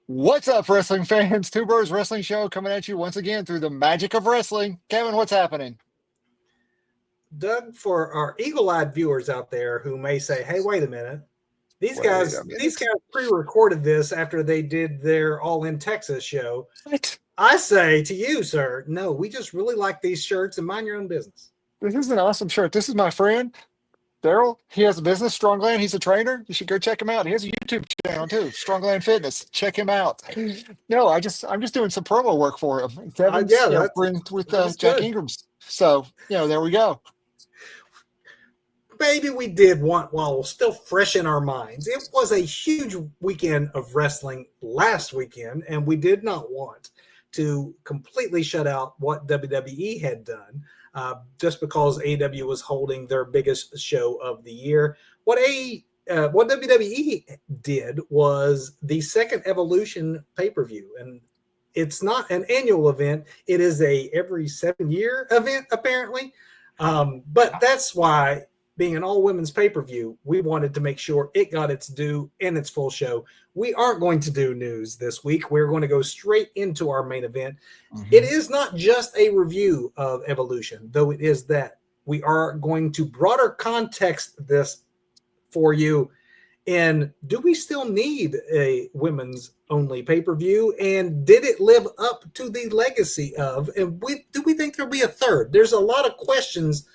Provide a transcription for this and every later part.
What's up, wrestling fans? Two Birds Wrestling Show coming at you once again through the magic of wrestling. Kevin, what's happening? Doug, for our eagle-eyed viewers out there who may say, "Hey, wait a minute, these Wait guys, a these minute. guys pre-recorded this after they did their All in Texas show." What? I say to you, sir, no, we just really like these shirts and mind your own business. This is an awesome shirt. This is my friend, Daryl. He has a business, Strongland. He's a trainer. You should go check him out. He has a YouTube channel too, Strongland Fitness. Check him out. No, I'm just doing some promo work for him. Kevin's, Yeah, friends with that's Jack good. Ingram's. So, there we go. Maybe we did want, while still fresh in our minds, it was a huge weekend of wrestling last weekend, and we did not want to completely shut out what WWE had done just because AEW was holding their biggest show of the year. What WWE did was the second Evolution pay-per-view, and it's not an annual event. It is a every 7-year event, apparently. But that's why, being an all-women's pay-per-view, we wanted to make sure it got its due in its full show. We aren't going to do news this week. We're going to go straight into our main event. Mhm. It is not just a review of Evolution, though it is that. We are going to broader context this for you. And do we still need a women's only pay-per-view? And did it live up to the legacy of? And do we think there'll be a third? There's a lot of questions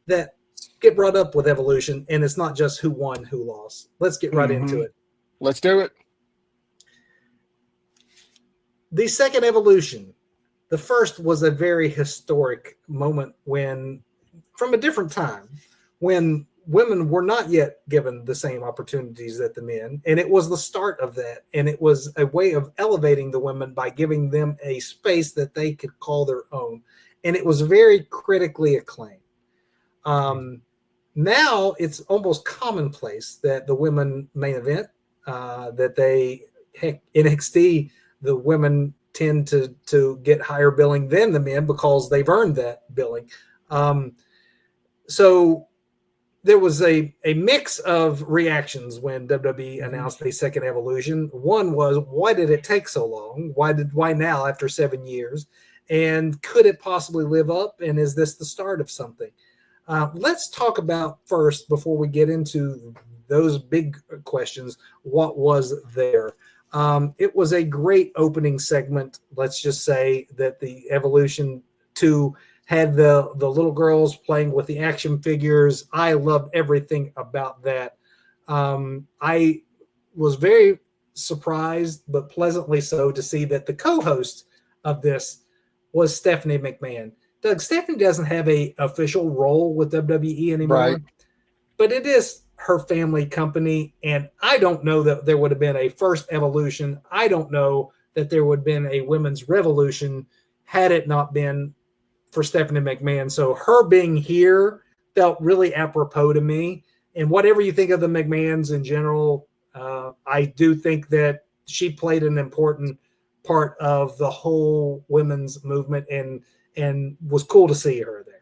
that get brought up with Evolution, and it's not just who won, who lost. Let's get right into it. Let's do it. The second Evolution. The first was a very historic moment from a different time, when women were not yet given the same opportunities that the men, and it was the start of that, and it was a way of elevating the women by giving them a space that they could call their own, and it was very critically acclaimed. Now it's almost commonplace that the women main event, NXT, the women tend to get higher billing than the men because they've earned that billing. So there was a mix of reactions when WWE announced a second Evolution. One was, why did it take so long? Why now after 7 years? And could it possibly live up? And is this the start of something? Let's talk about first, before we get into those big questions, what was there? It was a great opening segment. Let's just say that the Evolution 2 had the little girls playing with the action figures. I loved everything about that. I was very surprised, but pleasantly so, to see that the co-host of this was Stephanie McMahon. Doug, Stephanie doesn't have an official role with WWE anymore, Right. but it is her family company, and I don't know that there would have been a first Evolution. I don't know that there would have been a women's revolution had it not been for Stephanie McMahon. So her being here felt really apropos to me. And whatever you think of the McMahons in general, I do think that she played an important part of the whole women's movement, and was cool to see her there.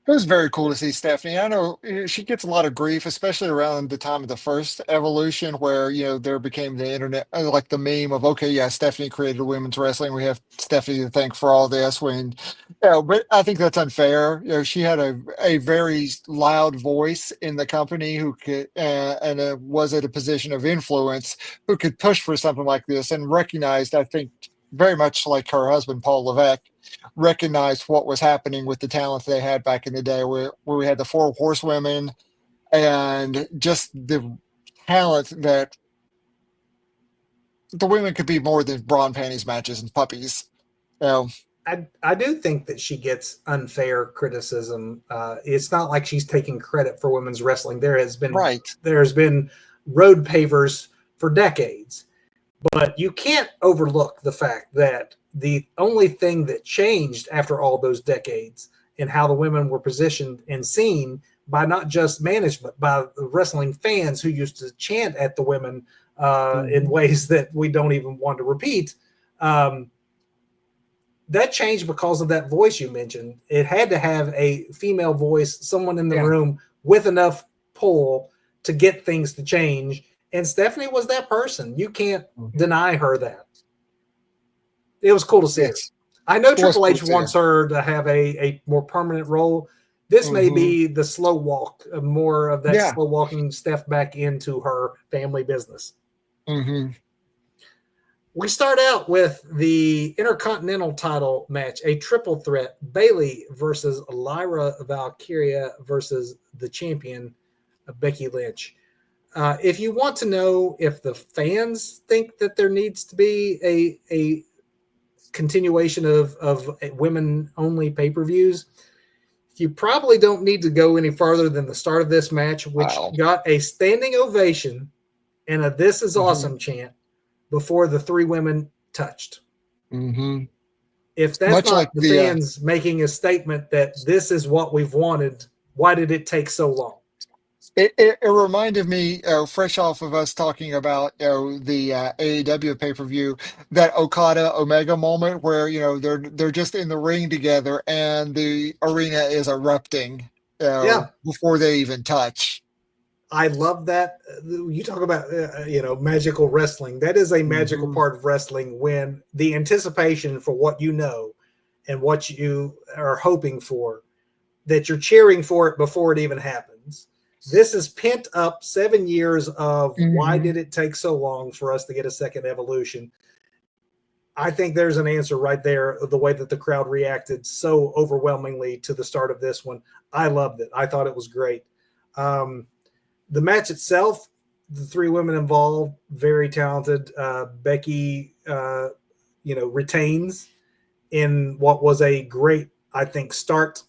It was very cool to see Stephanie. I know she gets a lot of grief, especially around the time of the first Evolution, where there became the internet, like the meme of, okay, yeah, Stephanie created women's wrestling. We have Stephanie to thank for all this. But I think that's unfair. She had a very loud voice in the company who could, and was at a position of influence, who could push for something like this, and recognized, I think, very much like her husband, Paul Levesque, recognized what was happening with the talent they had back in the day, where we had the four horsewomen and just the talent that the women could be more than bra and panties matches and puppies. You know, I do think that she gets unfair criticism. It's not like she's taking credit for women's wrestling. There's been road pavers for decades, but you can't overlook the fact that the only thing that changed after all those decades and how the women were positioned and seen by not just management, by the wrestling fans who used to chant at the women in ways that we don't even want to repeat. That changed because of that voice you mentioned. It had to have a female voice, someone in the room with enough pull to get things to change. And Stephanie was that person. You can't Mhm. deny her that. It was cool to see her. Yes, I know it was Triple cool H to see her. wants her to have a more permanent role. This may Hmm. be the slow walk, more of that Yeah. slow walking Steph back into her family business. Hmm. We start out with the Intercontinental title match, a triple threat: Bayley versus Lyra Valkyria versus the champion Becky Lynch. If you want to know if the fans think that there needs to be a continuation of women only pay-per-views, you probably don't need to go any farther than the start of this match, which Wow. got a standing ovation and a "This is Hmm. awesome" chant before the three women touched. Hmm. If that's Much not like the the fans making a statement that this is what we've wanted, why did it take so long? it reminded me, fresh off of us talking about, the AEW pay-per-view, that Okada Omega moment where, they're just in the ring together and the arena is erupting, Yeah, before they even touch. I love that. You talk about magical wrestling. That is a magical Hmm. part of wrestling, when the anticipation for what you know and what you are hoping for, that you're cheering for it before it even happens. This is pent up 7 years of why Hmm. did it take so long for us to get a second Evolution. I think there's an answer right there. The way that the crowd reacted so overwhelmingly to the start of this one, I loved it. I thought it was great. Um, the match itself, the three women involved, very talented. Becky, retains in what was a great, I think, start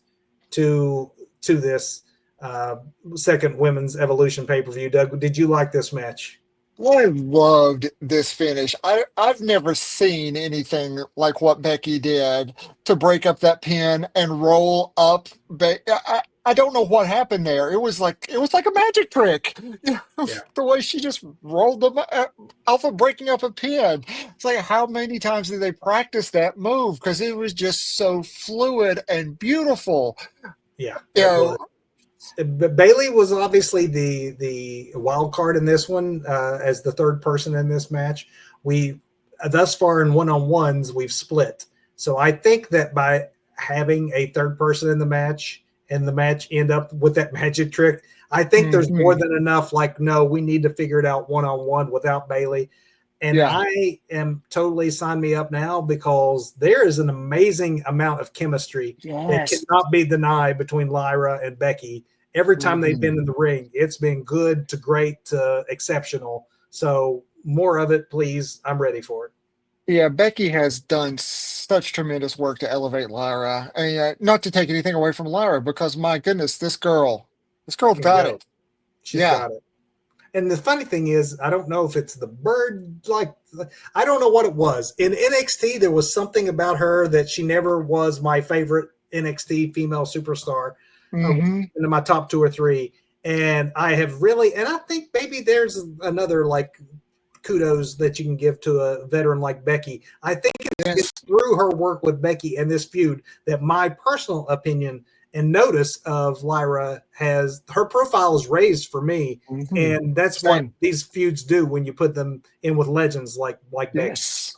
to this uh, second women's Evolution pay per view. Doug, did you like this match? I loved this finish. I've never seen anything like what Becky did to break up that pin and roll up. I don't know what happened there. It was like a magic trick. Yeah, The way she just rolled them off of breaking up a pin. It's like, how many times did they practice that move? Because it was just so fluid and beautiful. yeah, You it know, was. But Bailey was obviously the wild card in this one, as the third person in this match. We thus far in one-on-ones we've split. So I think that by having a third person in the match and the match end up with that magic trick, I think there's more mhm. than enough. Like, no, we need to figure it out one-on-one without Bailey. And Yeah. I am totally, sign me up now, because there is an amazing amount of chemistry that Yes. cannot be denied between Lyra and Becky. Every time they've Mhm. been in the ring, it's been good to great to exceptional. So more of it, please. I'm ready for it. Yeah, Becky has done such tremendous work to elevate Lyra. And not to take anything away from Lyra, because my goodness, this girl's Can got go. it. She's Yeah. got it. And the funny thing is, I don't know if it's the bird, I don't know what it was. In NXT, there was something about her that she never was my favorite NXT female superstar, Hmm. into my top two or three. And I have really, and I think maybe there's another like kudos that you can give to a veteran like Becky. I think it's Yes. through her work with Becky and this feud that my personal opinion and notice of Lyra has, her profile is raised for me. Hmm. And that's what Same. these feuds do when you put them in with legends like Becky. Yes.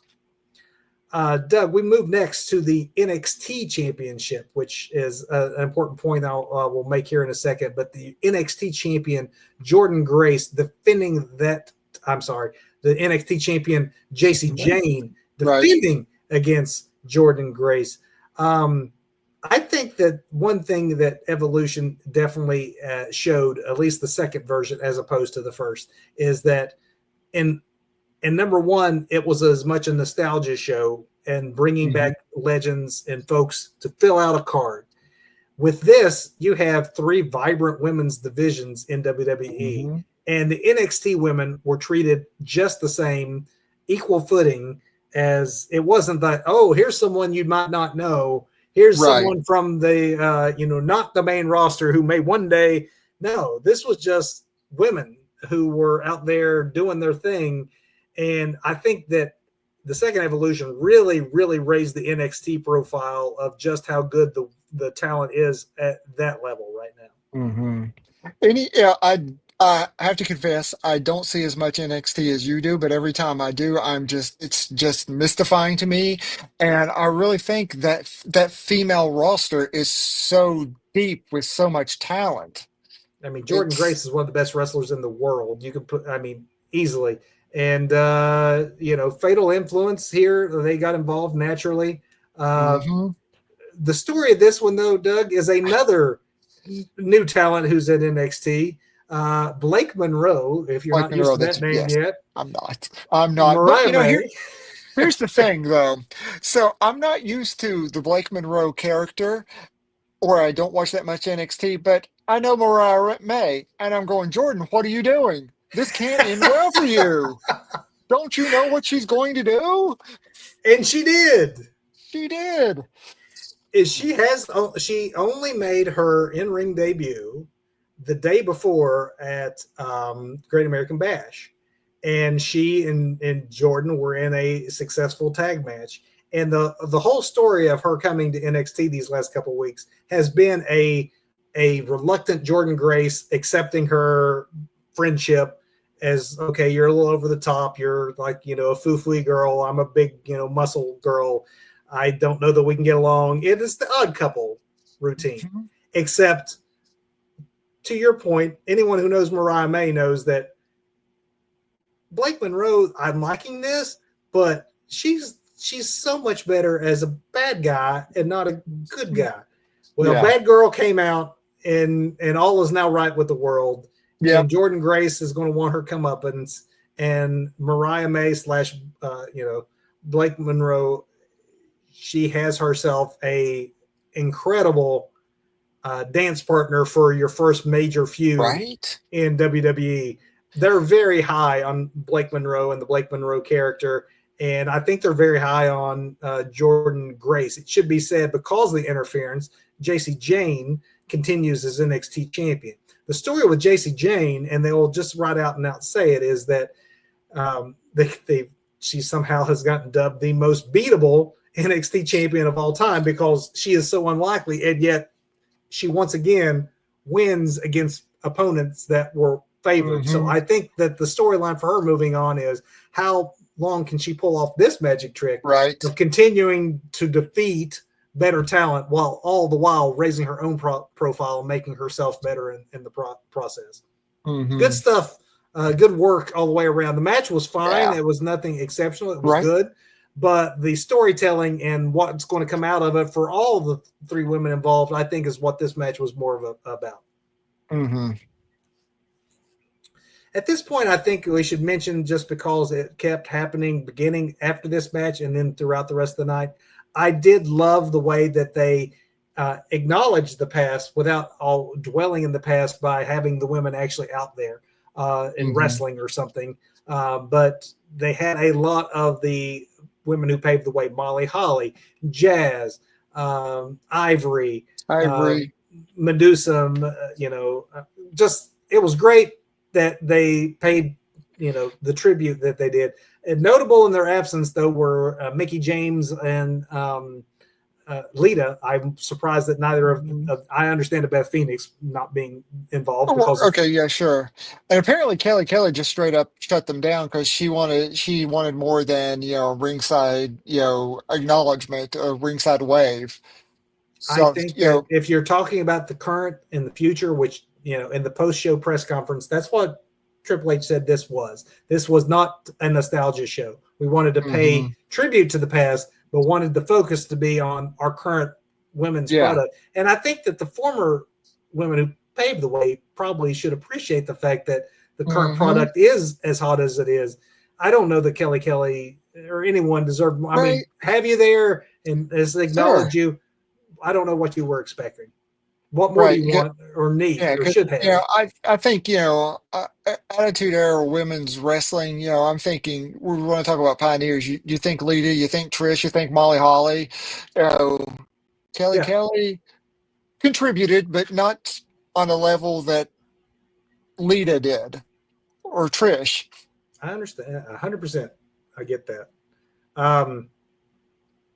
Doug, we move next to the NXT Championship, which is an important point we'll make here in a second. But the NXT champion Jordan Grace defending that. I'm sorry, the NXT champion JC Jane Right. defending against Jordan Grace. Um, I think that one thing that Evolution definitely showed, at least the second version as opposed to the first, is that in and number one, it was as much a nostalgia show and bringing Hmm. back legends and folks to fill out a card. With this, you have three vibrant women's divisions in WWE, Hmm. and the NXT women were treated just the same, equal footing. As it wasn't that, oh, here's someone you might not know. Here's Right. someone from the, not the main roster who may one day. No, this was just women who were out there doing their thing. And I think that the second evolution really, really raised the NXT profile of just how good the talent is at that level right now. Hmm. Any, yeah, I have to confess, I don't see as much NXT as you do, but every time I do, it's just mystifying to me. And I really think that that female roster is so deep with so much talent. I mean, Jordan It's Grace is one of the best wrestlers in the world. You can put, I mean, easily. And, Fatal Influence here, they got involved naturally. Uh, hmm the story of this one, though, Doug, is another new talent who's at NXT. Blake Monroe, if you're Like not used Monroe, to that that's name yes. yet, I'm not. I'm not. But Mariah May. here's the thing though. So I'm not used to the Blake Monroe character, or I don't watch that much NXT, but I know Mariah May, and I'm going, Jordan, what are you doing? This can't end well for you. Don't you know what she's going to do? And she did. She did. Is she only made her in-ring debut the day before at Great American Bash, and she and Jordan were in a successful tag match. And the whole story of her coming to NXT these last couple of weeks has been a reluctant Jordan Grace accepting her friendship as, okay, you're a little over the top, you're like, a foo-foo girl, I'm a big, muscle girl, I don't know that we can get along. It is the odd couple routine, Mhm. except to your point, anyone who knows Mariah May knows that Blake Monroe, I'm liking this, but she's so much better as a bad guy and not a good guy. Well, Yeah. Bad Girl came out, and all is now right with the world. And Yep. Jordan Grace is going to want her comeuppance, and Mariah May slash Blake Monroe, she has herself a incredible dance partner for your first major feud Right? in WWE. They're very high on Blake Monroe and the Blake Monroe character, and I think they're very high on Jordan Grace. It should be said, because of the interference, JC Jane continues as NXT champion. The story with JC Jane, and they will just right out and out say it, is that she somehow has gotten dubbed the most beatable NXT champion of all time because she is so unlikely, and yet she once again wins against opponents that were favored. So hmm I think that the storyline for her moving on is, how long can she pull off this magic trick Right. of continuing to defeat better talent while all the while raising her own profile and making herself better in the process. Good hmm stuff. Good work all the way around. The match was fine. Yeah. It was nothing exceptional. It was Right. good. But the storytelling and what's going to come out of it for all the three women involved, I think, is what this match was more about. hmm At this point, I think we should mention, just because it kept happening beginning after this match and then throughout the rest of the night, I did love the way that they acknowledged the past without all dwelling in the past by having the women actually out there in hmm wrestling or something. But they had a lot of the women who paved the way: Molly Holly, Jazz, Ivory, I agree. Medusa, just it was great that they paid, the tribute that they did. And notable in their absence, though, were Mickey James and Lita. I'm surprised that neither Mhm. I understand about Beth Phoenix not being involved Oh, well, because of. okay, yeah, sure. And apparently Kelly just straight up shut them down because she wanted more than, ringside, acknowledgement, a ringside wave. I So, think that if you're talking about the current and the future, which, in the post-show press conference, that's what Triple H said this was. This was not a nostalgia show. We wanted to pay hmm tribute to the past, but wanted the focus to be on our current women's yeah. product. And I think that the former women who paved the way probably should appreciate the fact that the current hmm product is as hot as it is. I don't know that Kelly or anyone deserved more. I mean, Right. have you there and as Sure. acknowledge you, I don't know what you were expecting. What more do Right. you want or need Yeah, or because should have? I think Attitude Era women's wrestling. I'm thinking we want to talk about pioneers. You think Lita, you think Trish, you think Molly Holly, uh, Yeah, Kelly contributed, but not on a level that Lita did or Trish. I understand 100%. I get that. Um,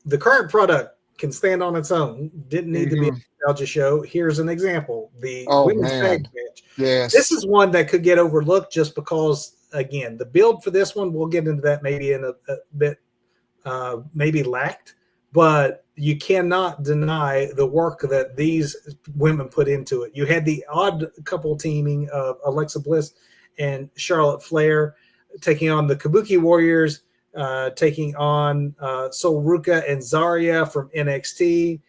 the current product. can stand on its own. Didn't need to be a Hmm. nostalgia show. Here's an example: the Oh women's tag man, match. This yes. is one that could get overlooked just because, again, the build for this one. We'll get into that maybe in a bit, maybe lacked, but you cannot deny the work that these women put into it. You had the odd couple teaming of Alexa Bliss and Charlotte Flair taking on the Kabuki Warriors, taking on Sol Ruka and Zarya from NXT,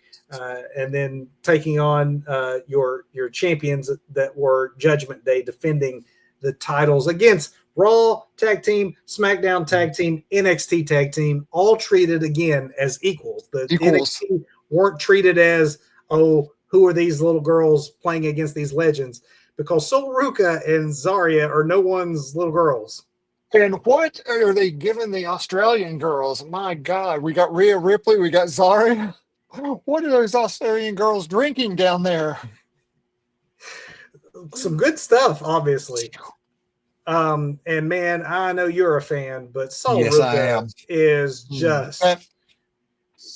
and then taking on your champions that were Judgment Day, defending the titles against Raw tag team, SmackDown tag team, NXT tag team, all treated again as equals. The Equals. NXT weren't treated as, oh, who are these little girls playing against these legends? Because Sol Ruka and Zarya are no one's little girls. And what are they giving the Australian girls? My God, we got Rhea Ripley, we got Zara. What are those Australian girls drinking down there? Some good stuff, obviously. And man, I know you're a fan, but Sol Yes, I Ruka am. is Mm. just,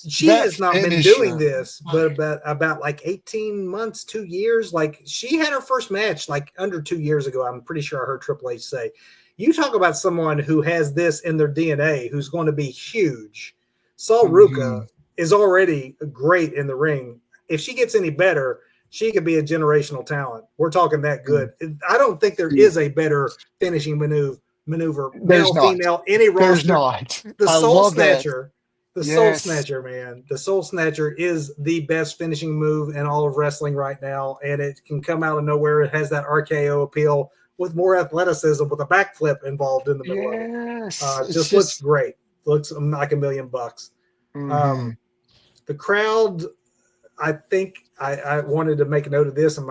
she That has not been doing finisher. this, but about like 18 months, 2 years. Like she had her first match like under 2 years ago. I'm pretty sure I heard Triple H say, you talk about someone who has this in their DNA, who's going to be huge. Sol Ruka Mhm. is already great in the ring. If she gets any better, she could be a generational talent. We're talking that good. I don't think there is a better finishing maneuver, There's male, not. female, any There's roster. not. The I Soul love that. Snatcher, the Soul Yes. Snatcher, man. The Soul Snatcher is the best finishing move in all of wrestling right now, and it can come out of nowhere. It has that RKO appeal with more athleticism, with a backflip involved in the middle of it. Yes. It's Just looks just. great. Looks like $1,000,000. Hmm. The crowd, I think I wanted to make a note of this in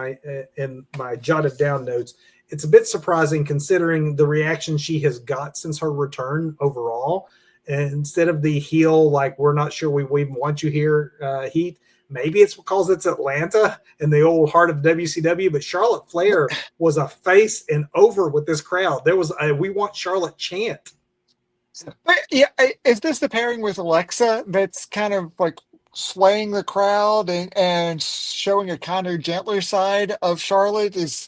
my jotted down notes. It's a bit surprising considering the reaction she has got since her return overall. And instead of the heel, like we're not sure we even want you here, heat. Maybe it's because it's Atlanta and the old heart of WCW. But Charlotte Flair was a face and over with this crowd. There was a "We Want Charlotte" chant. But yeah, is this the pairing with Alexa that's kind of like swaying the crowd and showing a kind of gentler side of Charlotte is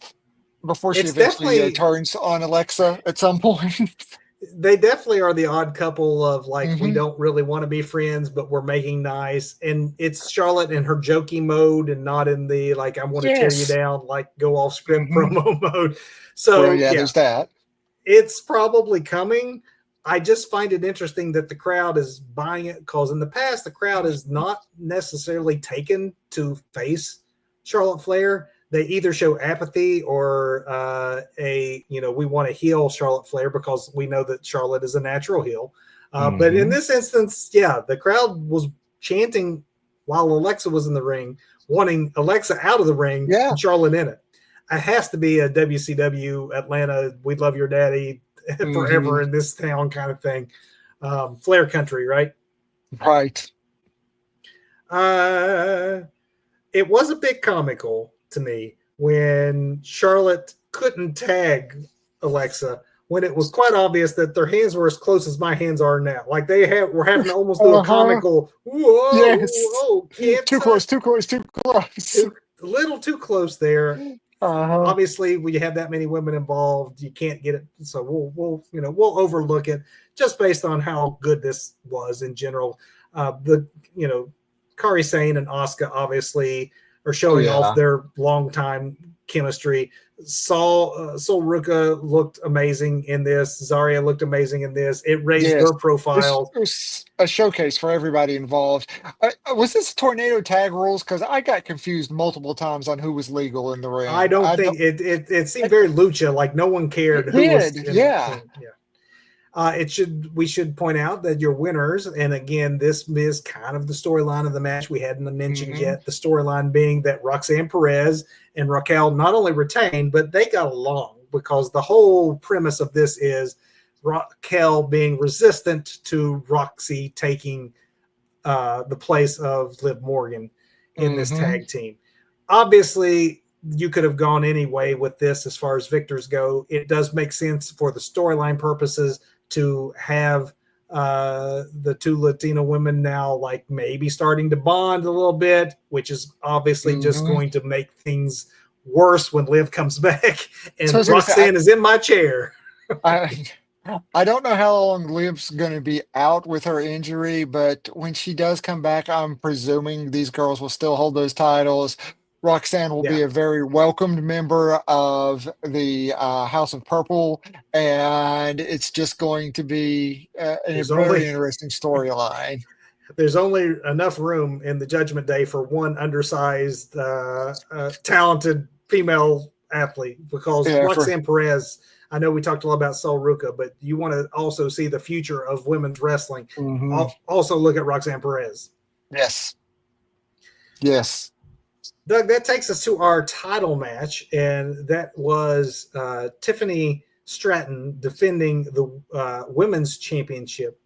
before she It's eventually definitely turns on Alexa at some point? they definitely are the odd couple of like we Hmm. don't really want to be friends but we're making nice, and it's Charlotte in her jokey mode and not in the like I want to tear you Yes. down like go off script Hmm. promo mode. Well, So yeah, yeah, there's that. it's probably coming. I just find it interesting that the crowd is buying it because in the past the crowd is not necessarily taken to face Charlotte Flair. They either show apathy or we want to heal Charlotte Flair because we know that Charlotte is a natural heel. But in Hmm. this instance, yeah, the crowd was chanting while Alexa was in the ring, wanting Alexa out of the ring Yeah, and Charlotte in it. It has to be a WCW Atlanta, we love your daddy hmm, forever in this town kind of thing. Flair country, right? right. Uh, it was a bit comical to me when Charlotte couldn't tag Alexa when it was quite obvious that their hands were as close as my hands are now. Like were having to almost do a Uh-huh. comical, whoa, Yes. whoa, can't Too close, too close, too close. too, a little too close there. Uh-huh. Obviously, when you have that many women involved, you can't get it. So we'll overlook it just based on how good this was in general. The Kari Sane and Asuka obviously are Oh showing off yeah. their longtime chemistry. Sol Ruka looked amazing in this. Zarya looked amazing in this. It raised Yes. their profiles. It was a showcase for everybody involved. Was this tornado tag rules? Because I got confused multiple times on who was legal in the I ring. don't I think don't. it seemed I, very lucha, like no one cared it who was did. in. Yeah. Yeah. We should point out that your winners, and again, this is kind of the storyline of the match we hadn't mentioned Hmm. yet. The storyline being that Roxanne Perez and Raquel not only retained, but they got along because the whole premise of this is Raquel being resistant to Roxy taking the place of Liv Morgan in this Hmm. tag team. Obviously, you could have gone any way with this as far as victors go. It does make sense for the storyline purposes to have The two Latino women now like maybe starting to bond a little bit, which is obviously just Hmm. going to make things worse when Liv comes back. So I And was going to say, Roxanne is in my chair. I, I don't know how long Liv's going to be out with her injury, but when she does come back, I'm presuming these girls will still hold those titles. Roxanne will Yeah, be a very welcomed member of the House of Purple, and it's just going to be a there's only very interesting storyline. there's only enough room in the Judgment Day for one undersized, talented female athlete because Yeah, for Roxanne Perez. I know we talked a lot about Sol Ruca, but you want to also see the future of women's wrestling. hmm Also, look at Roxanne Perez. yes, yes. Doug, that takes us to our title match, and that was Tiffany Stratton defending the women's championship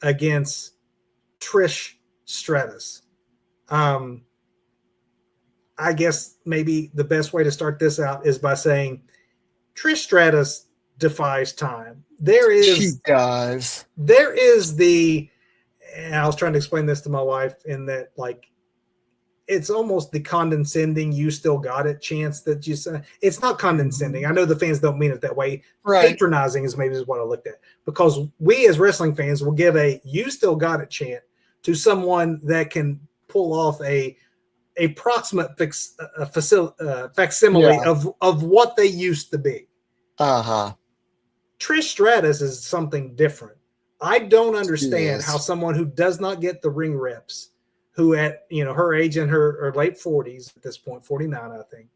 against Trish Stratus. Um, I guess maybe the best way to start this out is by saying Trish Stratus defies time. She does. There is the, and I was trying to explain this to my wife in that like it's almost the condescending "you still got it" chance that you say. It's not condescending. Mhm. I know the fans don't mean it that way. Right. Patronizing is maybe what I looked at because we as wrestling fans will give a "you still got it" chant to someone that can pull off a approximate facsimile Yeah. of what they used to be. Uh-huh. Trish Stratus is something different. I don't She understand how is. someone who does not get the ring reps, who at her age in her late 40s at this point, 49, I think,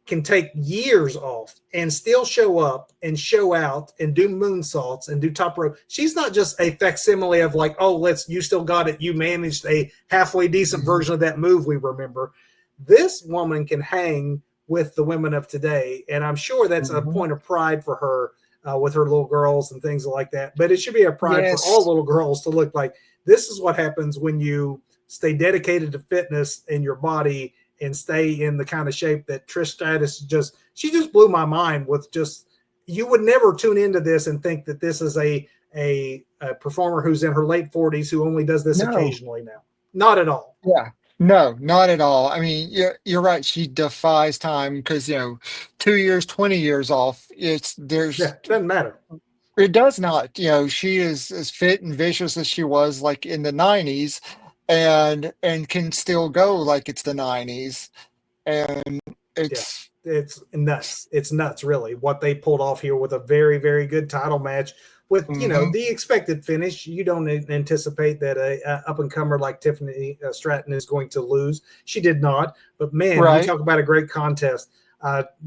can take years off and still show up and show out and do moonsaults and do top rope. She's not just a facsimile of like, oh, you still got it. You managed a halfway decent Mhm. version of that move we remember. This woman can hang with the women of today. And I'm sure that's a Mhm. point of pride for her with her little girls and things like that. But it should be a pride for all Yes. little girls to look like this is what happens when you stay dedicated to fitness in your body and stay in the kind of shape that Trish Stratus she just blew my mind with just you would never tune into this and think that this is a performer who's in her late 40s who only does this No. occasionally now. Not at all. Yeah. No, not at all. I mean, you're right. She defies time because, 2 years, 20 years off. Yeah, doesn't matter. It does not. She is as fit and vicious as she was like in the 90s and can still go like it's the 90s. And Yeah. it's, It's nuts. It's nuts, really, what they pulled off here with a very, very good title match with, mhm, the expected finish. You don't anticipate that a up and comer like Tiffany Stratton is going to lose. She did not. But man, you right. talk about a great contest.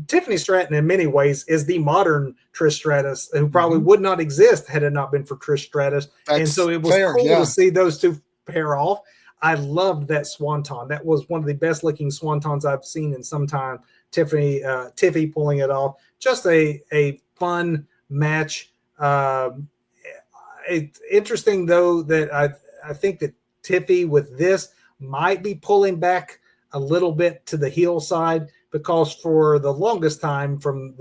Tiffany Stratton, in many ways, is the modern Trish Stratus, who probably Mhm. would not exist had it not been for Trish Stratus. And so That's it was fair. cool to Yeah. see those two pair off. I loved that swanton. That was one of the best looking swantons I've seen in some time. Tiffy pulling it off. Just a fun match. It's interesting though that I think that Tiffy with this might be pulling back a little bit to the heel side because for the longest time from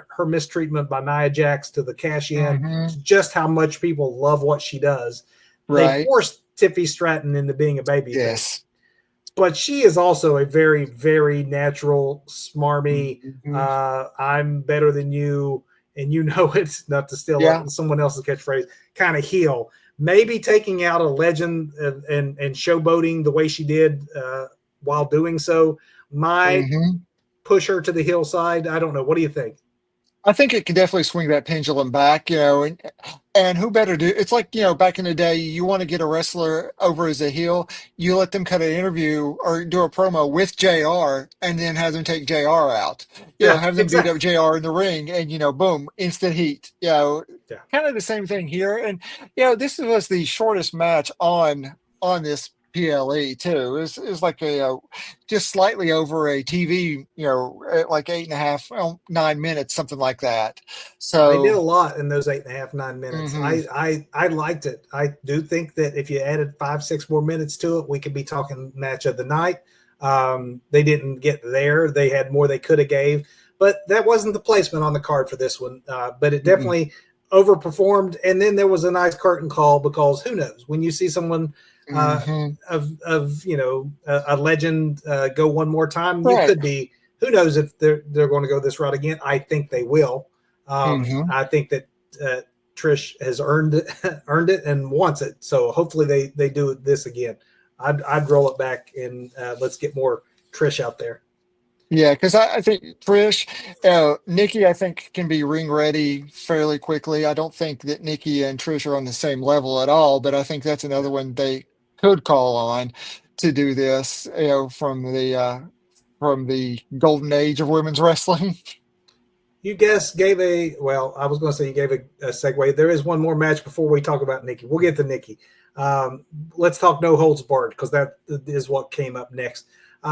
her mistreatment by Nia Jax to the cash in Hmm. to just how much people love what she does, they Right. forced Tiffy Stratton into being a babyface. Yes. But she is also a very, very natural, smarmy, Hmm. I'm better than you, and you know it, not to steal Yeah. someone else's catchphrase, kind of heel. Maybe taking out a legend and showboating the way she did while doing so might Hmm. push her to the hillside. I don't know. What do you think? I think it can definitely swing that pendulum back, and who better do it's like, back in the day, you want to get a wrestler over as a heel, you let them cut an interview or do a promo with JR and then have them take JR out. Yeah, Have them beat up exactly. JR in the ring and boom, instant heat. Yeah. Kind of the same thing here. And this was the shortest match on this PLE too. It was like just slightly over a TV, at like 8.5, 9 minutes, something like that. They did So, a lot in those 8.5, 9 minutes. hmm I liked it. I do think that if you added 5, 6 more minutes to it, we could be talking match of the night. They didn't get there. They had more they could have gave, but that wasn't the placement on the card for this one. But it mm-mm. definitely overperformed, and then there was a nice curtain call because who knows when you see someone Mm-hmm. of a legend go one more time, you Right. could be, who knows if they're going to go this route again. I think they will. Mm-hmm. I think that Trish has earned it and wants it, so hopefully they do this again. I'd roll it back and let's get more Trish out there. Yeah, because I think Trish, Nikki, I think can be ring ready fairly quickly. I don't think that Nikki and Trish are on the same level at all, but I think that's another one they could call on to do this, from the golden age of women's wrestling. You guys gave a, well, I was going to say you gave a segue. There is one more match before we talk about Nikki. We'll get to Nikki. Let's talk no holds barred because that is what came up next.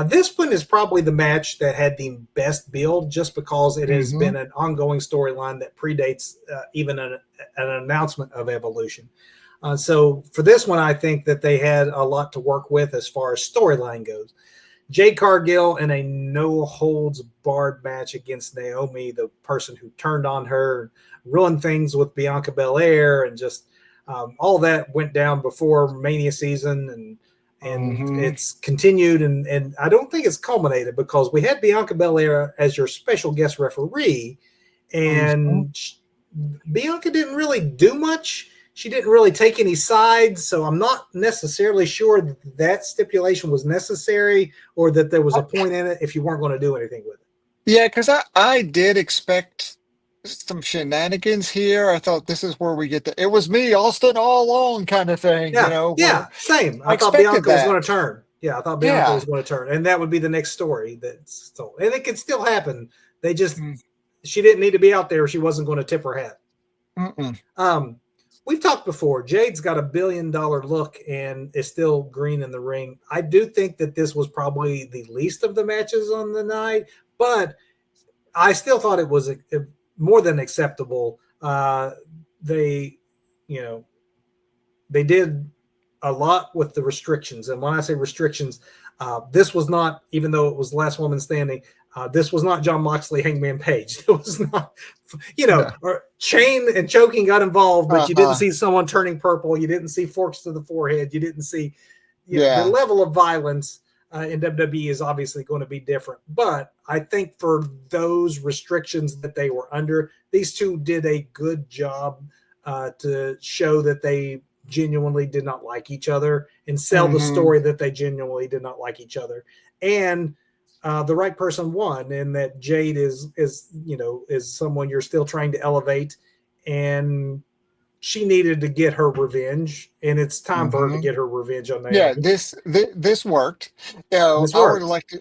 This one is probably the match that had the best build just because it has Hmm. been an ongoing storyline that predates even an announcement of Evolution. So for this one, I think that they had a lot to work with as far as storyline goes. Jade Cargill in a no holds barred match against Naomi, the person who turned on her, ruined things with Bianca Belair, and just all that went down before Mania season, and Hmm. it's continued, and I don't think it's culminated because we had Bianca Belair as your special guest referee, Hmm. and Bianca didn't really do much. She didn't really take any sides, so I'm not necessarily sure that stipulation was necessary or that there was a point in it if you weren't going to do anything with it. Yeah, because I did expect some shenanigans here. I thought this is where we get the it was me, Austin, all along kind of thing, Yeah, where yeah, same. I I thought expected Bianca was going that. to turn. Yeah, I thought Bianca Yeah. was going to turn, and that would be the next story. That's so, and it could still happen. They just Mm, she didn't need to be out there. She wasn't going to tip her hat. mm-mm. Um, we've talked before. Jade's got $1 billion look and is still green in the ring. I do think that this was probably the least of the matches on the night, but I still thought it was more than acceptable. They, you know, they did a lot with the restrictions, and when I say restrictions, this was not, even though it was last woman standing. This was not John Moxley, Hangman Page. It was not, No. or chain and choking got involved, but you didn't Uh-huh. see someone turning purple. You didn't see forks to the forehead. You didn't see, the Yeah. level of violence in WWE is obviously going to be different. But I think for those restrictions that they were under, these two did a good job to show that they genuinely did not like each other and sell the Hmm. story that they genuinely did not like each other. And the right person won, and that Jade is someone you're still trying to elevate, and she needed to get her revenge, and it's time for her to Hmm. get her revenge on Yeah, Naomi. this worked. This worked.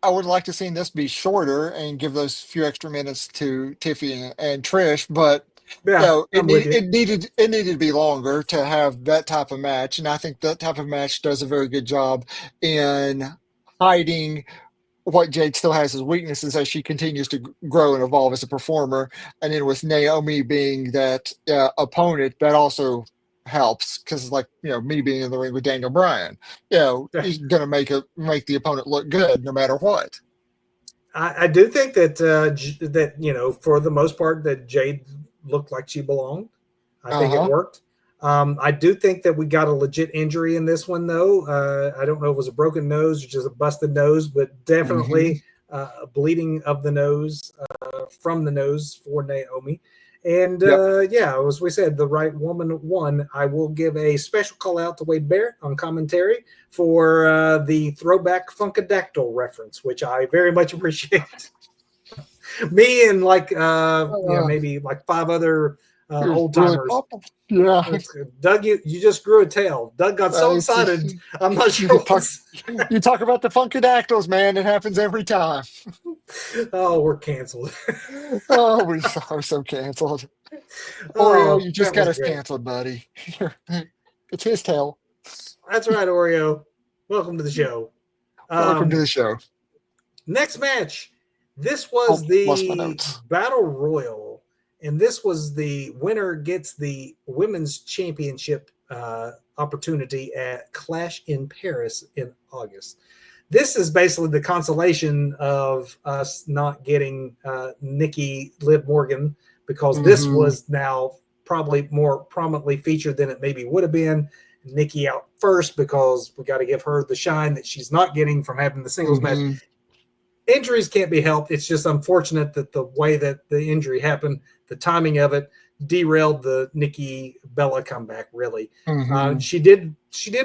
I would like to see this be shorter and give those few extra minutes to Tiffy and Trish, but Yeah, I'm with you. it needed to be longer to have that type of match, and I think that type of match does a very good job in hiding what Jade still has as weaknesses as she continues to grow and evolve as a performer. And then with Naomi being that opponent, that also helps because, like, me being in the ring with Daniel Bryan, he's gonna make the opponent look good no matter what. I do think that that for the most part that Jade looked like she belonged. I Uh think it huh. worked. I do think that we got a legit injury in this one, though. I don't know if it was a broken nose or just a busted nose, but Hmm. definitely a bleeding of the nose from the nose for Naomi. And Yep. yeah, as we said, the right woman won. I will give a special call out to Wade Barrett on commentary for the throwback Funkadactyl reference, which I very much appreciate. Me and like Uh, maybe like five other it was old really timers. popping. Yeah. That's good. Doug, you just grew a tail. Doug got so It's excited. I'm not you sure talk what's. you talk about the Funkadactyls, man. It happens every time. Oh, we're canceled. Oh, we are so canceled. Oreo, Oh, you just that got was us great. canceled, buddy. It's his tail. That's right, Oreo. Welcome to the show. Welcome to Um, the show. Next match. This Oh, was lost my the notes. Battle Royal, and this was the winner gets the women's championship opportunity at Clash in Paris in August. This is basically the consolation of us not getting Nikki Liv Morgan because this Hmm. was now probably more prominently featured than it maybe would have been. Nikki out first because we got to give her the shine that she's not getting from having the singles match. Injuries can't be helped. It's just unfortunate that the way that the injury happened, the timing of it, derailed the Nikki Bella comeback. Really, she did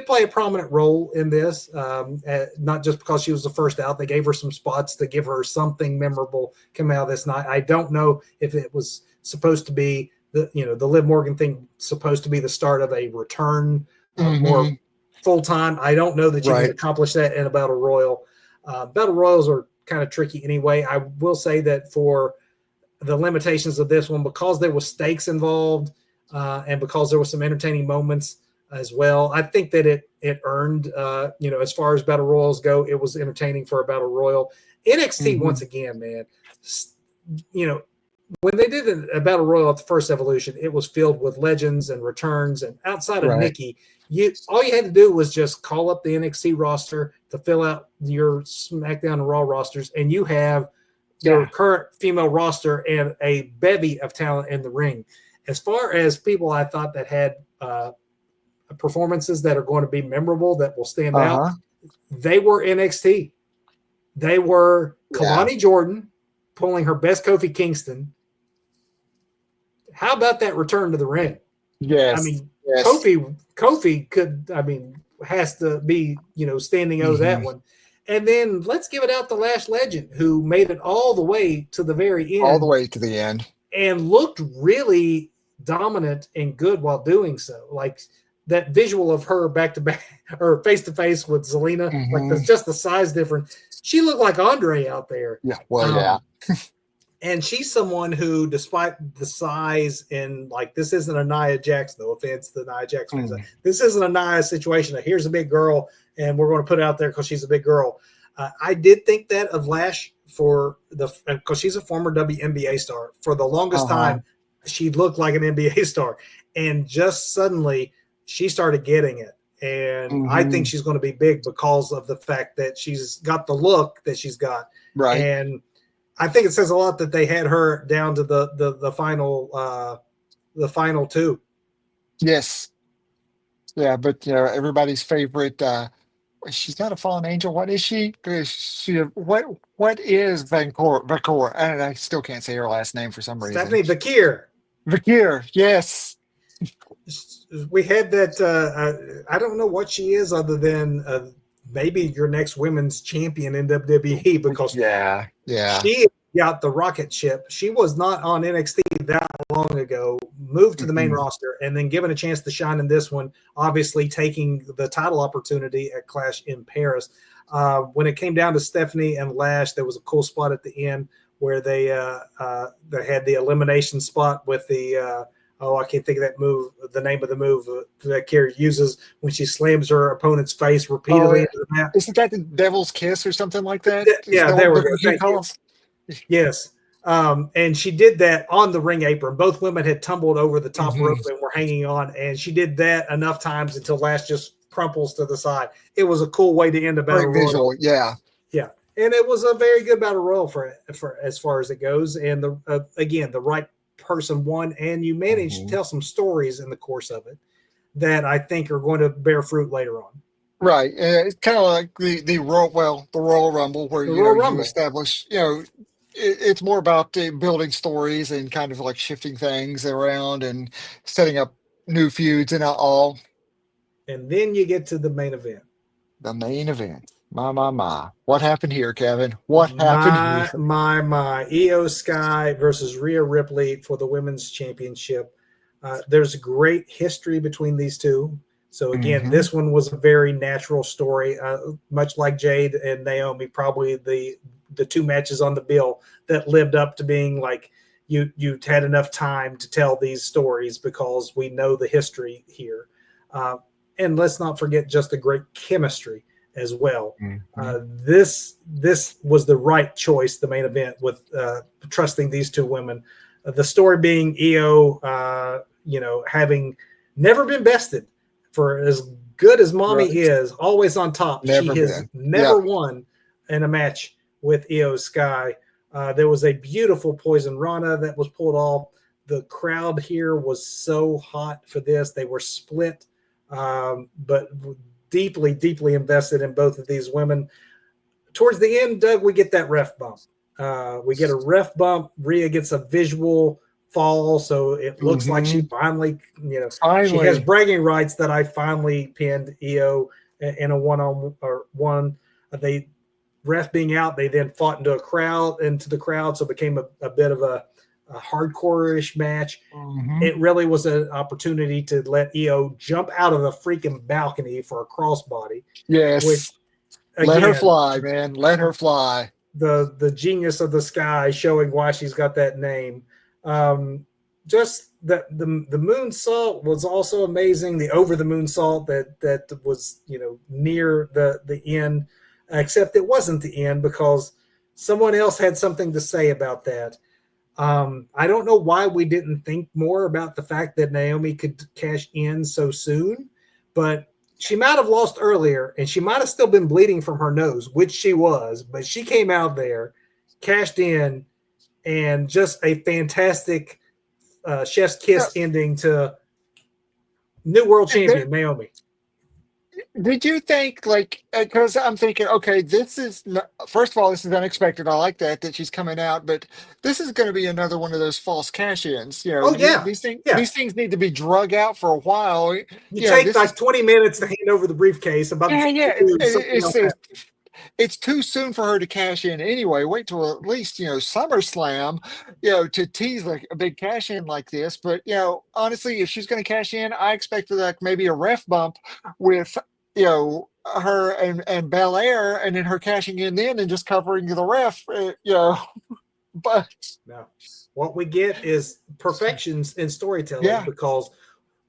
play a prominent role in this, not just because she was the first out. They gave her some spots to give her something memorable come out of this night. I don't know if it was supposed to be the Liv Morgan thing supposed to be the start of a return more full time. I don't know that you can accomplish that in a battle royal. Battle royals are kind of tricky anyway. I will say that for the limitations of this one, because there was stakes involved and because there were some entertaining moments as well, I think that it earned, as far as battle royals go, it was entertaining for a battle royal. NXT, once again, man, when they did a battle royal at the first Evolution, it was filled with legends and returns. And outside of Nikki, all you had to do was just call up the NXT roster to fill out your SmackDown and Raw rosters, and you have your current female roster and a bevy of talent in the ring. As far as people I thought that had performances that are going to be memorable, that will stand out, they were NXT. They were Kalani Jordan pulling her best Kofi Kingston. How about that return to the ring? Yes. I mean, Kofi could, has to be, standing over that one. And then let's give it out to Lash Legend, who made it all the way to the very end. All the way to the end. And looked really dominant and good while doing so. Like that visual of her back-to-back or face-to-face with Zelina, like just the size difference. She looked like Andre out there. Yeah, well, And she's someone who, despite the size and like, this isn't a Nia Jax, no offense to Nia Jax. This isn't a Nia situation. Here's a big girl and we're going to put it out there because she's a big girl. I did think that of Lash because she's a former WNBA star. For the longest time, she looked like an NBA star. And just suddenly she started getting it. And I think she's going to be big because of the fact that she's got the look that she's got. Right. And I think it says a lot that they had her down to the final two. Yes. Yeah, but everybody's favorite. She's not a fallen angel. What is she? What is Vakor? And I still can't say her last name for some reason. Stephanie Vakir. Vakir. Yes. We had that. I don't know what she is other than maybe your next women's champion in WWE because she got the rocket ship. She was not on NXT that long ago, moved to the main roster, and then given a chance to shine in this one, obviously taking the title opportunity at Clash in Paris. When it came down to Stephanie and Lash, there was a cool spot at the end where they had the elimination spot with the I can't think of that move, the name of the move that Carrie uses when she slams her opponent's face repeatedly into the mat. Isn't that the devil's kiss or something like that? Yeah, there we go. Yes. And she did that on the ring apron. Both women had tumbled over the top rope and were hanging on. And she did that enough times until Lash just crumples to the side. It was a cool way to end a battle royal. Visual, yeah. Yeah. And it was a very good battle royal for as far as it goes. And again, the right person won, and you managed to tell some stories in the course of it that I think are going to bear fruit later on. Right. It's kind of like the Royal Rumble, where you establish, it's more about building stories and kind of like shifting things around and setting up new feuds and all. And then you get to the main event. The main event. My. What happened here, Kevin? What happened here? My. Io Sky versus Rhea Ripley for the women's championship. There's a great history between these two. So again, this one was a very natural story, much like Jade and Naomi, probably the two matches on the bill that lived up to being like you had enough time to tell these stories because we know the history here. And let's not forget just the great chemistry as well. This was the right choice, the main event, with trusting these two women. The story being Io, having never been bested for as good as Mommy is, always on top. She has never won in a match with Io Sky. There was a beautiful Poison Rana that was pulled off. the crowd here was so hot for this. They were split, but deeply, deeply invested in both of these women. Towards the end, Doug, we get that ref bump. We get a ref bump. Rhea gets a visual fall, so it looks like she finally, she has Finally. bragging rights that I finally pinned Io in a one-on-one. They ref being out, they then fought into the crowd, so it became a bit of a hardcore-ish match. It really was an opportunity to let Io jump out of the freaking balcony for a crossbody, which, Yes. Let her again, fly, man. Let her fly. the genius of the sky, showing why she's got that name. Just that the moonsault was also amazing. The over the moonsault that was near the end, except it wasn't the end because someone else had something to say about that. I don't know why we didn't think more about the fact that Naomi could cash in so soon, but she might have lost earlier and she might have still been bleeding from her nose, which she was, but she came out there, cashed in, and just a fantastic chef's kiss ending to new world champion Naomi. Did you think, like, because I'm thinking, okay, first of all, this is unexpected. I like that she's coming out, but this is going to be another one of those false cash-ins. Oh yeah, These things need to be drug out for a while. You take This is like 20 minutes to hand over the briefcase. About yeah, yeah. something else happens. It's too soon for her to cash in anyway. Wait till at least SummerSlam, to tease like a big cash in like this. But honestly, if she's going to cash in, I expected like maybe a ref bump with her and Belair, and then her cashing in then and just covering the ref. But no, what we get is perfections in storytelling yeah, because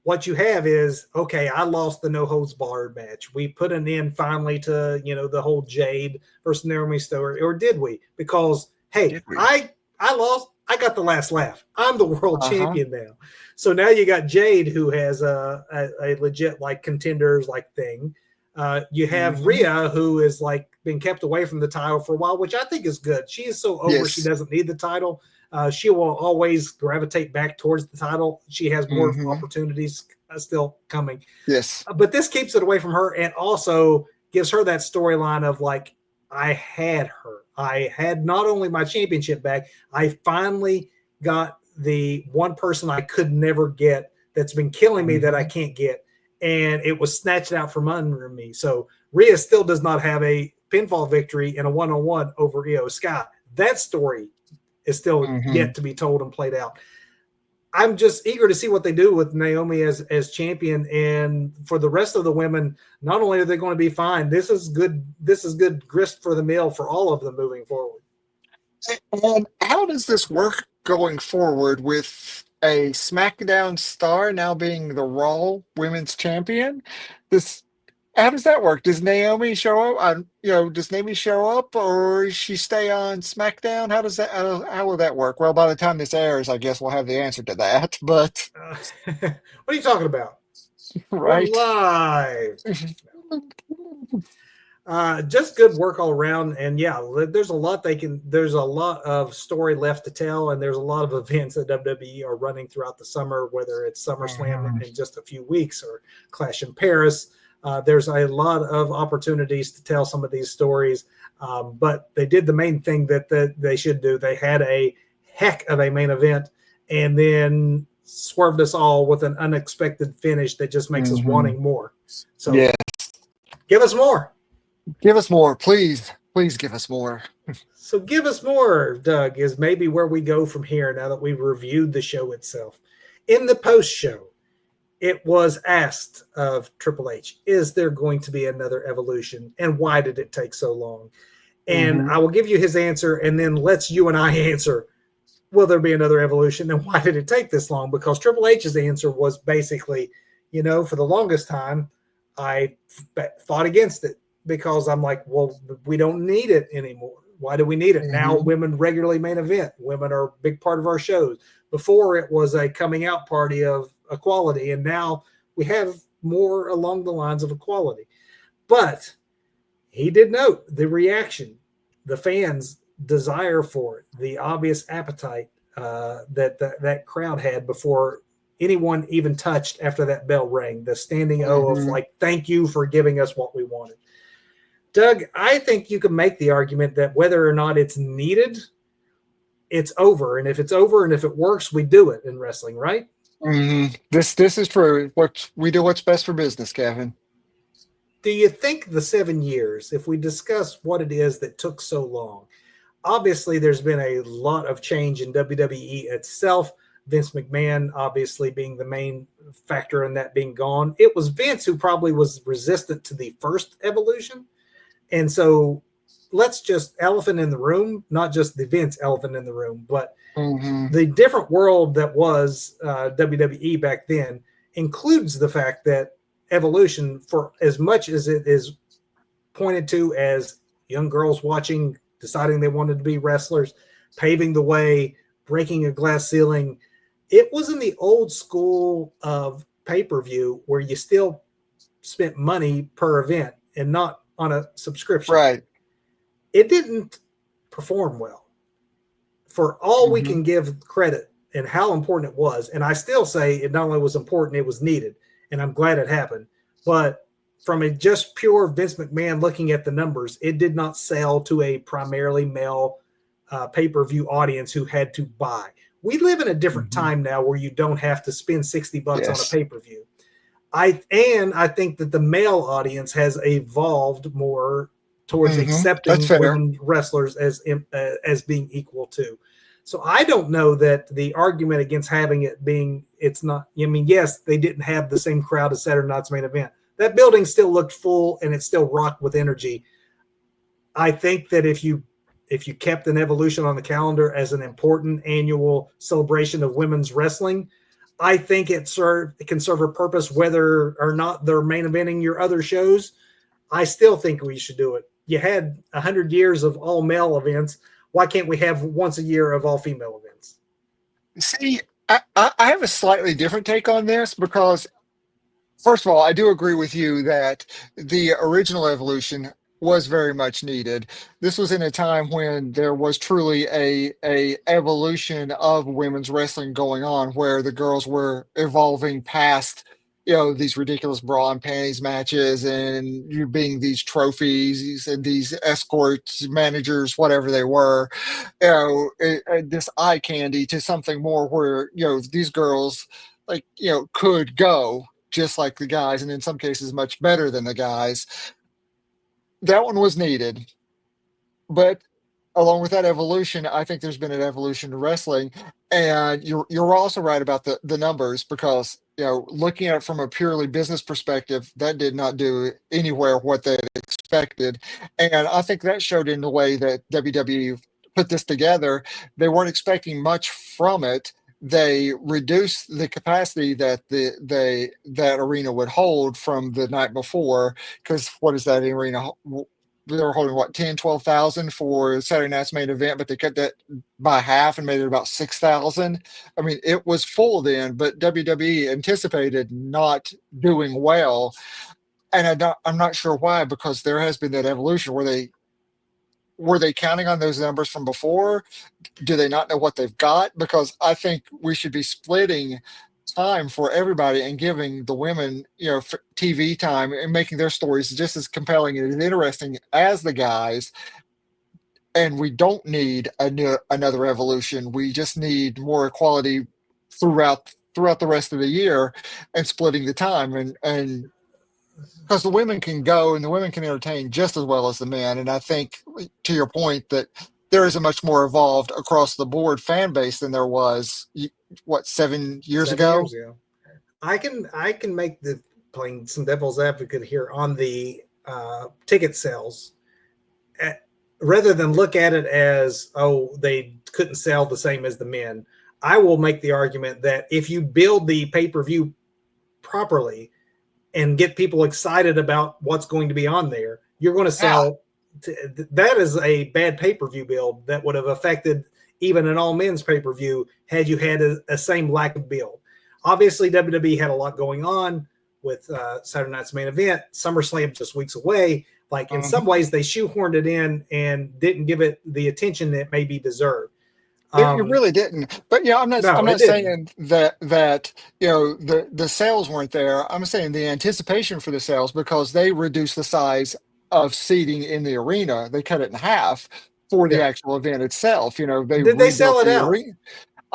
what you have is, okay, I lost the no holds barred match. We put an end finally to, the whole Jade versus Naomi story, or did we? Because, hey, did we? I lost. I got the last laugh. I'm the world Uh-huh. champion now. So now you got Jade, who has a legit like contenders like thing. You have Rhea, who is like been kept away from the title for a while, which I think is good. She is so over, she Yes. doesn't need the title. She will always gravitate back towards the title. She has more opportunities still coming. Yes. But this keeps it away from her and also gives her that storyline of like, I had her. I had not only my championship back, I finally got the one person I could never get that's been killing me that I can't get. And it was snatched out from under me. So Rhea still does not have a pinfall victory in a one-on-one over Io Sky. That story is still yet to be told and played out. I'm just eager to see what they do with Naomi as champion, and for the rest of the women, not only are they going to be fine, this is good grist for the mill for all of them moving forward. And how does this work going forward with a SmackDown star now being the Raw Women's Champion? This How does that work? Does Naomi show up? Does Naomi show up, or does she stay on SmackDown? How does that? How will that work? Well, by the time this airs, I guess we'll have the answer to that. But What are you talking about? We're right. live. Just good work all around, and yeah, there's a lot of story left to tell, and there's a lot of events that WWE are running throughout the summer, whether it's SummerSlam in just a few weeks or Clash in Paris. There's a lot of opportunities to tell some of these stories, but they did the main thing that they should do. They had a heck of a main event, and then swerved us all with an unexpected finish that just makes us wanting more. So Yeah, give us more. give us more, please. Please give us more. So give us more, Doug, is maybe where we go from here now that we've reviewed the show itself. In the post show, it was asked of Triple H, is there going to be another Evolution? And why did it take so long? And I will give you his answer, and then let's you and I answer, will there be another Evolution? And why did it take this long? Because Triple H's answer was basically, for the longest time, I fought against it because I'm like, well, we don't need it anymore. Why do we need it? Now women regularly main event. Women are a big part of our shows. Before it was a coming out party of equality, and now we have more along the lines of equality. But he did note the reaction, the fans' desire for it, the obvious appetite. that crowd had before anyone even touched after that bell rang. The standing O of like, thank you for giving us what we wanted. Doug, I think you can make the argument that whether or not it's needed, it's over. And if it's over and if it works, we do it in wrestling, right? This is true. What we do, what's best for business, Kevin. Do you think the 7 years, if we discuss what it is that took so long, obviously there's been a lot of change in WWE itself. Vince McMahon obviously being the main factor in that being gone. It was Vince who probably was resistant to the first Evolution. And so let's just elephant in the room, not just the Vince elephant in the room, but the different world that was WWE back then includes the fact that Evolution, for as much as it is pointed to as young girls watching, deciding they wanted to be wrestlers, paving the way, breaking a glass ceiling, it was in the old school of pay-per-view where you still spent money per event and not on a subscription. Right. It didn't perform well. For all we can give credit and how important it was, and I still say it not only was important, it was needed, and I'm glad it happened. But from a just pure Vince McMahon looking at the numbers, it did not sell to a primarily male pay-per-view audience who had to buy. We live in a different time now where you don't have to spend $60 on a pay-per-view. I think that the male audience has evolved more towards accepting women wrestlers as being equal to. So I don't know that the argument against having it being, it's not, I mean, yes, they didn't have the same crowd as Saturday Night's Main Event. That building still looked full and it still rocked with energy. I think that if you kept an Evolution on the calendar as an important annual celebration of women's wrestling, I think it can serve a purpose whether or not they're main eventing your other shows. I still think we should do it. You had 100 years of all male events. Why can't we have once a year of all female events? See, I have a slightly different take on this because, first of all, I do agree with you that the original Evolution was very much needed. This was in a time when there was truly a evolution of women's wrestling going on, where the girls were evolving past, these ridiculous bra and panties matches and you being these trophies and these escorts, managers, whatever they were, this eye candy to something more where, these girls could go just like the guys, and in some cases much better than the guys. That one was needed, but along with that evolution, I think there's been an evolution to wrestling, and you're also right about the numbers because looking at it from a purely business perspective, that did not do anywhere what they had expected, and I think that showed in the way that WWE put this together. They weren't expecting much from it. They reduced the capacity that that arena would hold from the night before, because what is that arena? They were holding what, 10, 12,000 for Saturday Night's Main Event, but they cut that by half and made it about 6,000. I mean, it was full then, but WWE anticipated not doing well, and I'm not sure why, because there has been that evolution. Were they counting on those numbers from before? Do they not know what they've got? Because I think we should be splitting time for everybody and giving the women, TV time and making their stories just as compelling and interesting as the guys. And we don't need another evolution. We just need more equality throughout the rest of the year and splitting the time and because the women can go and the women can entertain just as well as the men. And I think, to your point, that there is a much more evolved across the board fan base than there was 7 years ago. I can make the playing some devil's advocate here on the ticket sales, rather than look at it as, oh, they couldn't sell the same as the men. I will make the argument that if you build the pay-per-view properly and get people excited about what's going to be on there, you're going to sell. That is a bad pay-per-view build that would have affected even an all-men's pay-per-view had you had a same lack of build. Obviously, WWE had a lot going on with Saturday Night's Main Event. SummerSlam just weeks away. Like, in some ways, they shoehorned it in and didn't give it the attention that maybe deserved. It really didn't. But yeah, I'm No, it not didn't. saying that the sales weren't there. I'm saying the anticipation for the sales because they reduced the size of seating in the arena. They cut it in half for the Yeah. actual event itself. They Did they sell rebuilt it the out? arena.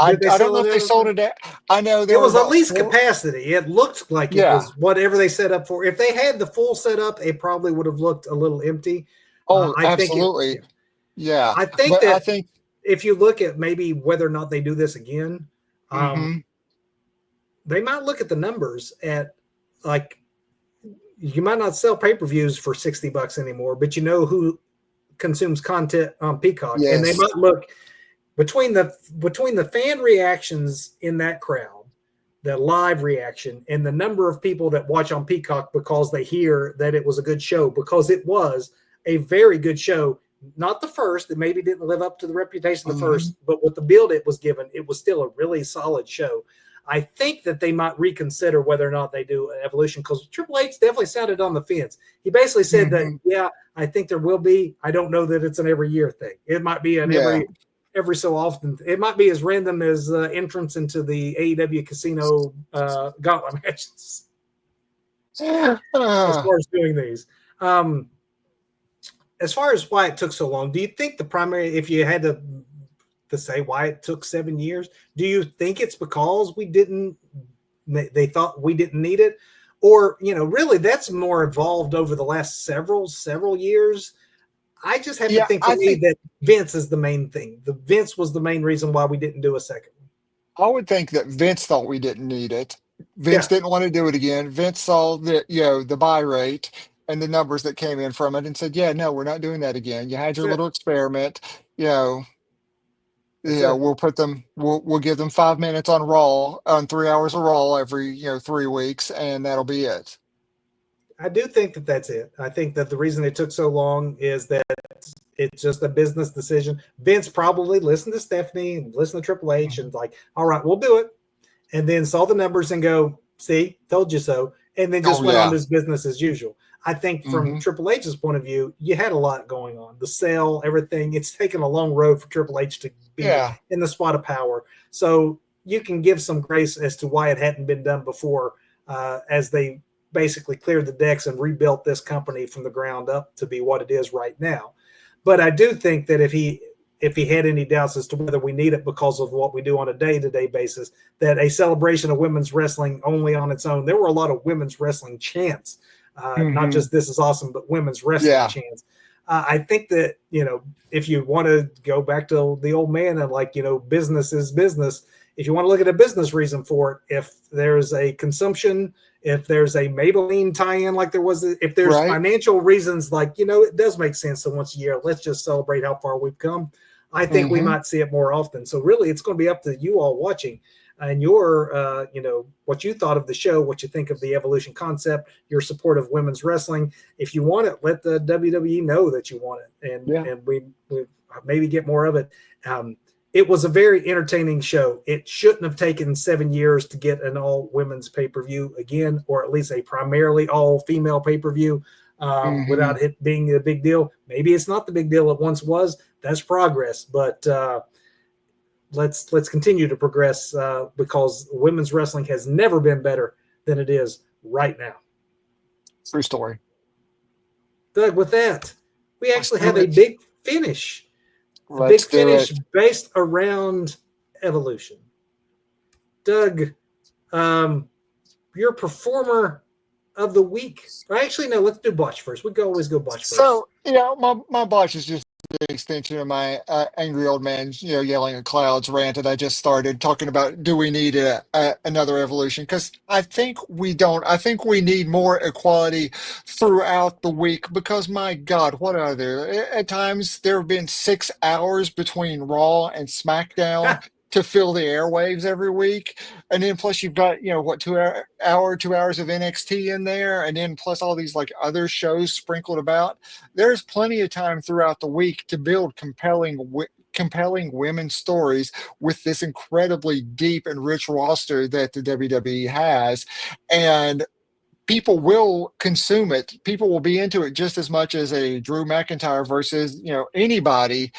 Did they I don't sell know it if they out? sold it at, I know It there were was at about least four. capacity. It looked like it Yeah. was whatever they set up for. If they had the full setup, it probably would have looked a little empty. Oh, I think it. absolutely. Yeah. I think But I that think, if you look at maybe whether or not they do this again, um, hmm they might look at the numbers at like you might not sell pay-per-views for $60 anymore, but you know who consumes content on Peacock, and they yes. might look between the fan reactions in that crowd, the live reaction, and the number of people that watch on Peacock because they hear that it was a good show, because it was a very good show. Not the first, it maybe didn't live up to the reputation of the hmm first, but with the build it was given, it was still a really solid show. I think that they might reconsider whether or not they do Evolution, because Triple H definitely sounded on the fence. He basically said that, hmm yeah, I think there will be. I don't know that it's an every year thing. It might be an Yeah. every so often. It might be as random as entrance into the AEW casino gauntlet matches as Uh, far as doing these. Um, as far as why it took so long, do you think the primary, if you had to say why it took 7 years, do you think it's because they thought we didn't need it? Or, really that's more evolved over the last several years. I just have to yeah, think for I me think that Vince is the main thing. The Vince was the main reason why we didn't do a second one. I would think that Vince thought we didn't need it. Vince Yeah, didn't want to do it again. Vince saw the buy rate and the numbers that came in from it and said, "Yeah, no, we're not doing that again. You had that's your it. little experiment. You know, That's it. we'll give them 5 minutes on Raw, on 3 hours of Raw every 3 weeks, and that'll be it." I do think that that's it. I think that the reason it took so long is that it's just a business decision. Vince probably listened to Stephanie, listened to Triple H, Mhm. and like, all right, we'll do it. And then saw the numbers and go, see, told you so. And then just Oh went on yeah. to his business as usual. I think from hmm Triple H's point of view, you had a lot going on. The sale, everything. It's taken a long road for Triple H to be Yeah. in the spot of power. So you can give some grace as to why it hadn't been done before, as they basically cleared the decks and rebuilt this company from the ground up to be what it is right now. But I do think that if he had any doubts as to whether we need it because of what we do on a day-to-day basis, that a celebration of women's wrestling only on its own, there were a lot of women's wrestling chants, not hmm just this is awesome, but women's wrestling Yeah. chants. I think that, if you want to go back to the old man and business is business, if you want to look at a business reason for it, if there's a consumption, if there's a Maybelline tie-in, like there was, if there's Right. financial reasons, it does make sense that once a year, let's just celebrate how far we've come. I think we hmm might see it more often. So really, it's going to be up to you all watching and your, what you thought of the show, what you think of the Evolution concept, your support of women's wrestling. If you want it, let the WWE know that you want it, and Yeah. and we maybe get more of it. It was a very entertaining show. It shouldn't have taken 7 years to get an all women's pay-per-view again, or at least a primarily all female pay-per-view, hmm without it being a big deal. Maybe it's not the big deal it once was. That's progress, but let's continue to progress, because women's wrestling has never been better than it is right now. True story. Doug, with that, we Let's actually do have a it. big finish, a big Let's do finish it. based around Evolution. Doug, um, your performer of the week. Or actually, no, let's do Botch first. We always go Botch first. So, my botch is just the extension of my angry old man, yelling at clouds rant that I just started talking about. Do we need another evolution? Because I think we don't. I think we need more equality throughout the week. Because my God, what are there? At times, there have been 6 hours between Raw and SmackDown to fill the airwaves every week. And then plus you've got, what, 2 hours of NXT in there, and then plus all these like other shows sprinkled about. There's plenty of time throughout the week to build compelling women's stories with this incredibly deep and rich roster that the WWE has. And people will consume it. People will be into it just as much as a Drew McIntyre versus, anybody.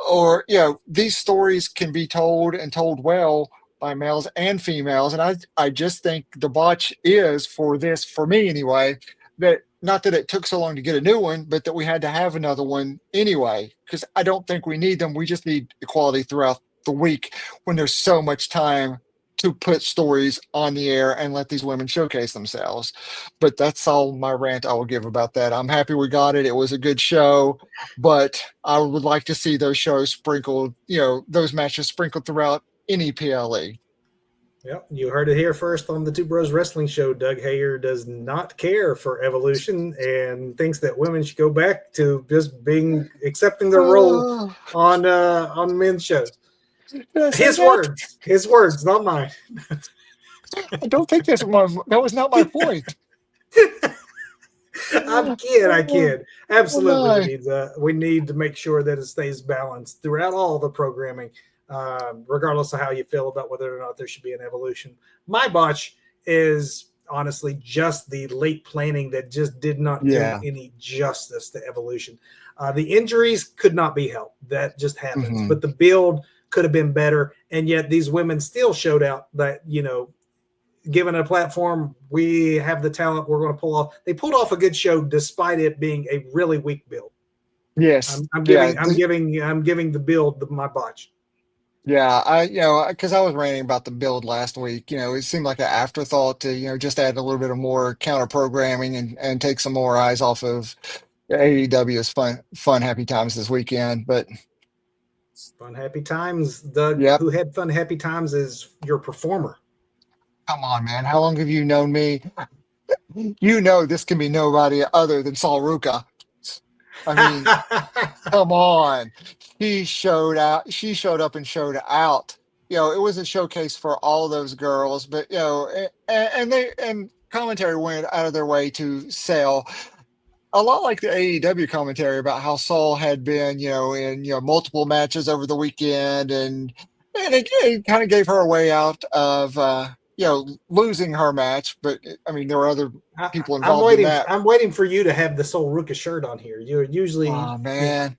Or, these stories can be told and told well by males and females. And I just think the botch is for this, for me anyway, that not that it took so long to get a new one, but that we had to have another one anyway, because I don't think we need them. We just need equality throughout the week when there's so much time to put stories on the air and let these women showcase themselves. But that's all my rant I will give about that. I'm happy we got it. It was a good show, but I would like to see those shows sprinkled, those matches sprinkled throughout any PLE. Yep, you heard it here first on the Two Bros Wrestling Show. Doug Hayer does not care for Evolution and thinks that women should go back to just accepting their role Oh, on men's shows. did I say His that? words, not mine. I don't think that was not my point. I kid. Oh, Absolutely, we need to make sure that it stays balanced throughout all the programming, regardless of how you feel about whether or not there should be an evolution. My botch is honestly just the late planning that just did not do yeah. any justice to evolution. The injuries could not be helped. That just happens. Hmm. But the build could have been better, and yet these women still showed out that given a platform, we have the talent. We're going to pull off. They pulled off a good show despite it being a really weak build. Yes. I'm Yeah. giving the build my botch. Yeah, because I was ranting about the build last week. It seemed like an afterthought to, just add a little bit of more counter programming and take some more eyes off of AEW's fun, happy times this weekend. But Fun happy times, Doug. yep, Who had fun happy times is your performer. come on, man. How long have you known me? You know this can be nobody other than Saul Ruka. I mean, come on. She showed up and showed out. It was a showcase for all those girls, but and commentary went out of their way to sell a lot like the AEW commentary about how Saul had been, in multiple matches over the weekend, and it kind of gave her a way out of losing her match. But I mean, there were other people I'm involved in waiting. that. I'm waiting for you to have the Soul Ruka shirt on here. You're usually, Oh man.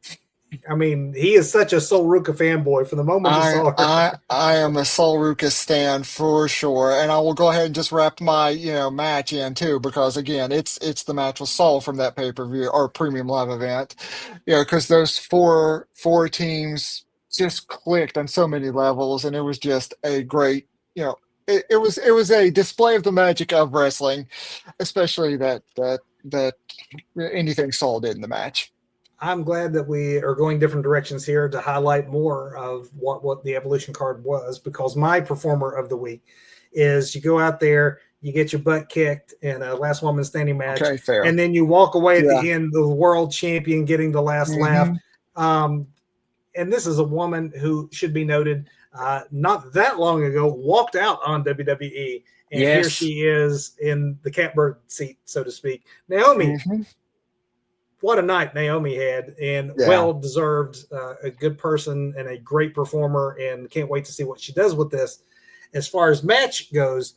I mean, he is such a Soul Ruka fanboy from the moment he I saw her. I I am a Sol Rucas stan for sure, and I will go ahead and just wrap my match in too, because again it's the match with Sol from that pay-per-view or premium live event, because those four teams just clicked on so many levels, and it was just a great it was a display of the magic of wrestling, especially that anything Sol did in the match. I'm glad that we are going different directions here to highlight more of what the evolution card was, because my performer of the week is you go out there, you get your butt kicked in a last woman standing match, Okay, fair. and then you walk away at Yeah. the end, the world champion getting the last laugh. Hmm. And this is a woman who should be noted, not that long ago, walked out on WWE. And here Yes. she is in the catbird seat, so to speak. Naomi, Hmm. what a night Naomi had, and Yeah. well deserved. A good person and a great performer, and can't wait to see what she does with this. As far as match goes,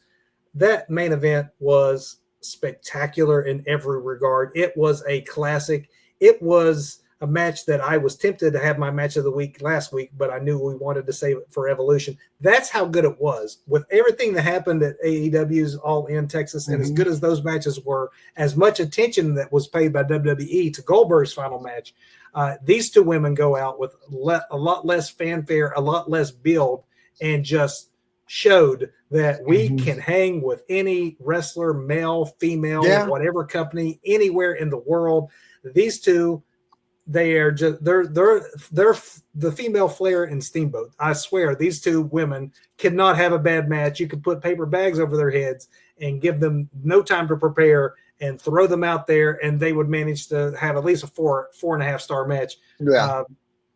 that main event was spectacular in every regard. It was a classic. It was a match that I was tempted to have my match of the week last week, but I knew we wanted to save it for Evolution. That's how good it was. With everything that happened at AEW's All In Texas, and as Hmm. good as those matches were, as much attention that was paid by WWE to Goldberg's final match, these two women go out with a lot less fanfare, a lot less build, and just showed that we Hmm. can hang with any wrestler, male, female, Yeah. whatever company, anywhere in the world. These two, they're the female Flair and Steamboat. I swear, these two women cannot have a bad match. You could put paper bags over their heads and give them no time to prepare and throw them out there, and they would manage to have at least a 4.5 star match, Yeah. uh,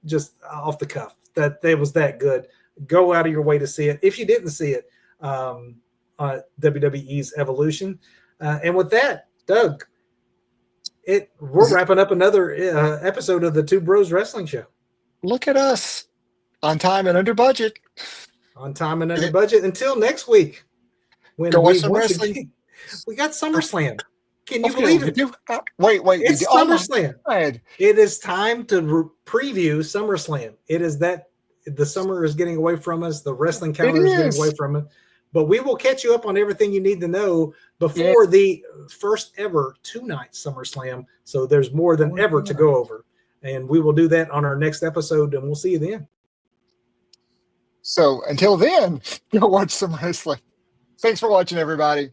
just off the cuff. That they was that good. Go out of your way to see it if you didn't see it. WWE's Evolution, and with that, Doug, we're wrapping up another episode of the Two Bros Wrestling Show Look at us on time and under budget. on time and under budget. Until next week, Go when watch we some wrestling. We got SummerSlam. Can you Okay, believe we it? do. Wait, we It's do. Oh my SummerSlam. God. It is time to preview SummerSlam. It is that the summer is getting away from us. The wrestling It calendar is getting away is. from us. But we will catch you up on everything you need to know Yeah. before the first ever 2-night SummerSlam. So there's more than ever to go over. And we will do that on our next episode, and we'll see you then. So until then, go watch some wrestling. Thanks for watching, everybody.